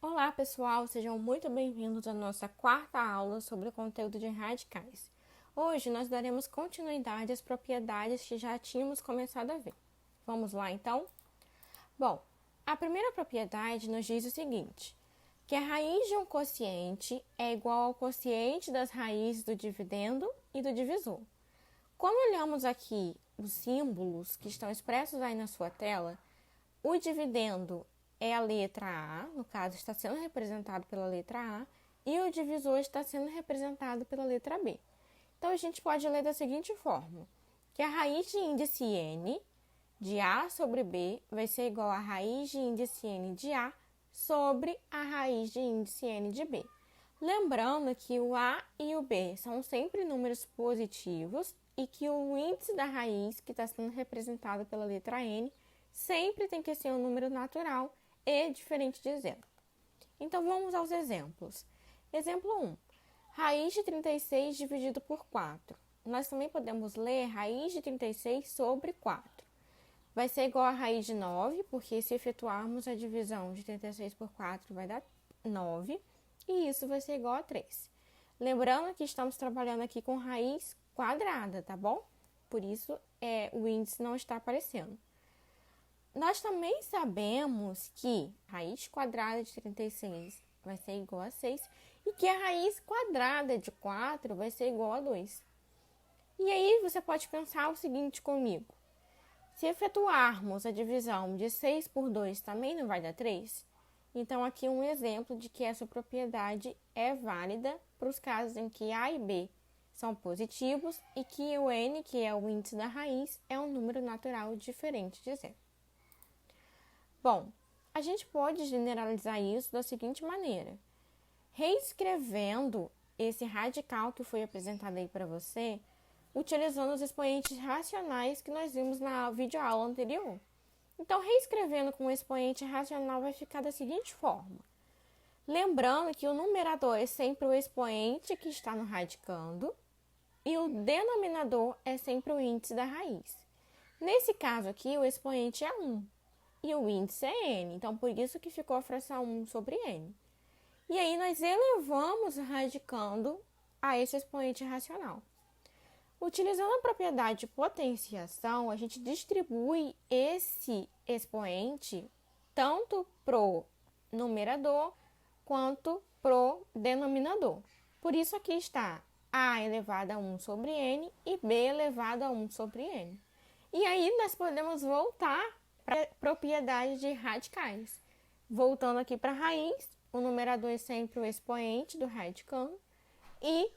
Olá, pessoal! Sejam muito bem-vindos à nossa quarta aula sobre o conteúdo de radicais. Hoje nós daremos continuidade às propriedades que já tínhamos começado a ver. Vamos lá, então? Bom, a primeira propriedade nos diz o seguinte, que a raiz de um quociente é igual ao quociente das raízes do dividendo e do divisor. Quando olhamos aqui os símbolos que estão expressos aí na sua tela, o dividendo é a letra A, no caso está sendo representado pela letra A, e o divisor está sendo representado pela letra B. Então, a gente pode ler da seguinte forma, que a raiz de índice n de A sobre B vai ser igual à raiz de índice n de A sobre a raiz de índice n de B. Lembrando que o A e o B são sempre números positivos e que o índice da raiz, que está sendo representado pela letra n, sempre tem que ser um número natural e diferente de zero. Então, vamos aos exemplos. Exemplo 1. Raiz de 36 dividido por 4. Nós também podemos ler raiz de 36 sobre 4. Vai ser igual a raiz de 9, porque se efetuarmos a divisão de 36 por 4 vai dar 9, e isso vai ser igual a 3. Lembrando que estamos trabalhando aqui com raiz quadrada, tá bom? Por isso, o índice não está aparecendo. Nós também sabemos que raiz quadrada de 36 vai ser igual a 6 e que a raiz quadrada de 4 vai ser igual a 2. E aí você pode pensar o seguinte comigo. Se efetuarmos a divisão de 6 por 2 também não vai dar 3? Então, aqui um exemplo de que essa propriedade é válida para os casos em que A e B são positivos e que o n, que é o índice da raiz, é um número natural diferente de zero. Bom, a gente pode generalizar isso da seguinte maneira. Reescrevendo esse radical que foi apresentado aí para você, utilizando os expoentes racionais que nós vimos na videoaula anterior. Então, reescrevendo com o expoente racional vai ficar da seguinte forma. Lembrando que o numerador é sempre o expoente que está no radicando e o denominador é sempre o índice da raiz. Nesse caso aqui, o expoente é 1. E o índice é n, então por isso que ficou a fração 1 sobre n. E aí nós elevamos radicando a esse expoente racional. Utilizando a propriedade de potenciação, a gente distribui esse expoente tanto pro numerador quanto pro denominador. Por isso aqui está a elevado a 1 sobre n e b elevado a 1 sobre n. E aí nós podemos voltar para a propriedade de radicais. Voltando aqui para a raiz, o numerador é sempre o expoente do radicando e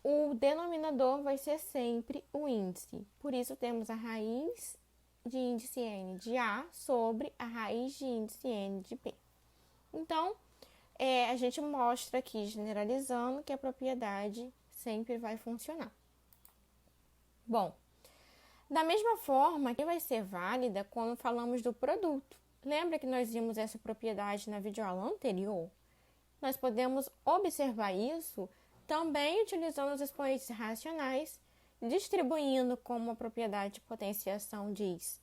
o denominador vai ser sempre o índice. Por isso, temos a raiz de índice n de A sobre a raiz de índice n de B. Então, a gente mostra aqui, generalizando, que a propriedade sempre vai funcionar. Bom, da mesma forma que vai ser válida quando falamos do produto. Lembra que nós vimos essa propriedade na videoaula anterior? Nós podemos observar isso também utilizando os expoentes racionais, distribuindo como a propriedade de potenciação diz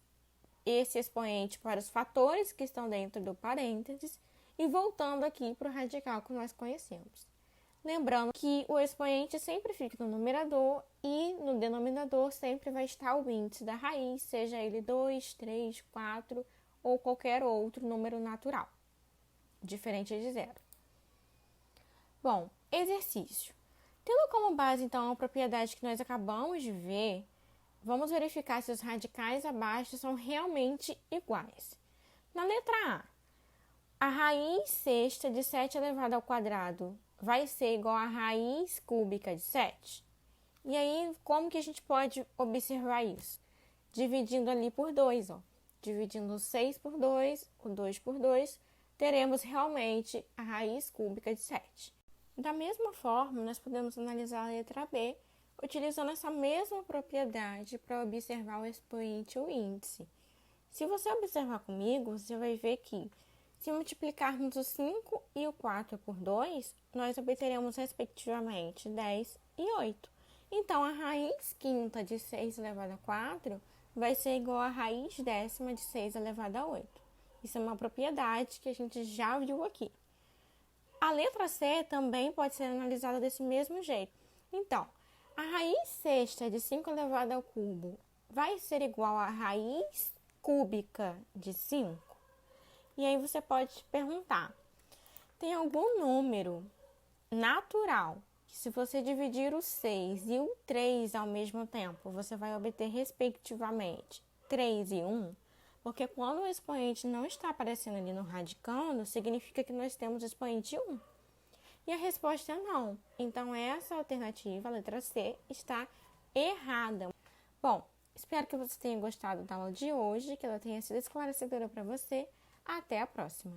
esse expoente para os fatores que estão dentro do parênteses e voltando aqui para o radical que nós conhecemos. Lembrando que o expoente sempre fica no numerador e no denominador sempre vai estar o índice da raiz, seja ele 2, 3, 4 ou qualquer outro número natural, diferente de zero. Bom, exercício. Tendo como base, então, a propriedade que nós acabamos de ver, vamos verificar se os radicais abaixo são realmente iguais. Na letra A raiz sexta de 7 elevado ao quadrado vai ser igual à raiz cúbica de 7? E aí, como que a gente pode observar isso? Dividindo ali por 2, ó. Dividindo o 6 por 2, o 2 por 2, teremos realmente a raiz cúbica de 7. Da mesma forma, nós podemos analisar a letra B, utilizando essa mesma propriedade para observar o expoente e o índice. Se você observar comigo, você vai ver que, se multiplicarmos o 5 e o 4 por 2, nós obteremos respectivamente 10 e 8. Então, a raiz quinta de 6 elevado a 4 vai ser igual à raiz décima de 6 elevado a 8. Isso é uma propriedade que a gente já viu aqui. A letra C também pode ser analisada desse mesmo jeito. Então, a raiz sexta de 5 elevado ao cubo vai ser igual à raiz cúbica de 5? E aí você pode perguntar, tem algum número natural que, se você dividir o 6 e o 3 ao mesmo tempo, você vai obter respectivamente 3 e 1? Porque quando o expoente não está aparecendo ali no radicando, significa que nós temos o expoente 1. E a resposta é não. Então, essa alternativa, a letra C, está errada. Bom, espero que você tenha gostado da aula de hoje, que ela tenha sido esclarecedora para você. Até a próxima!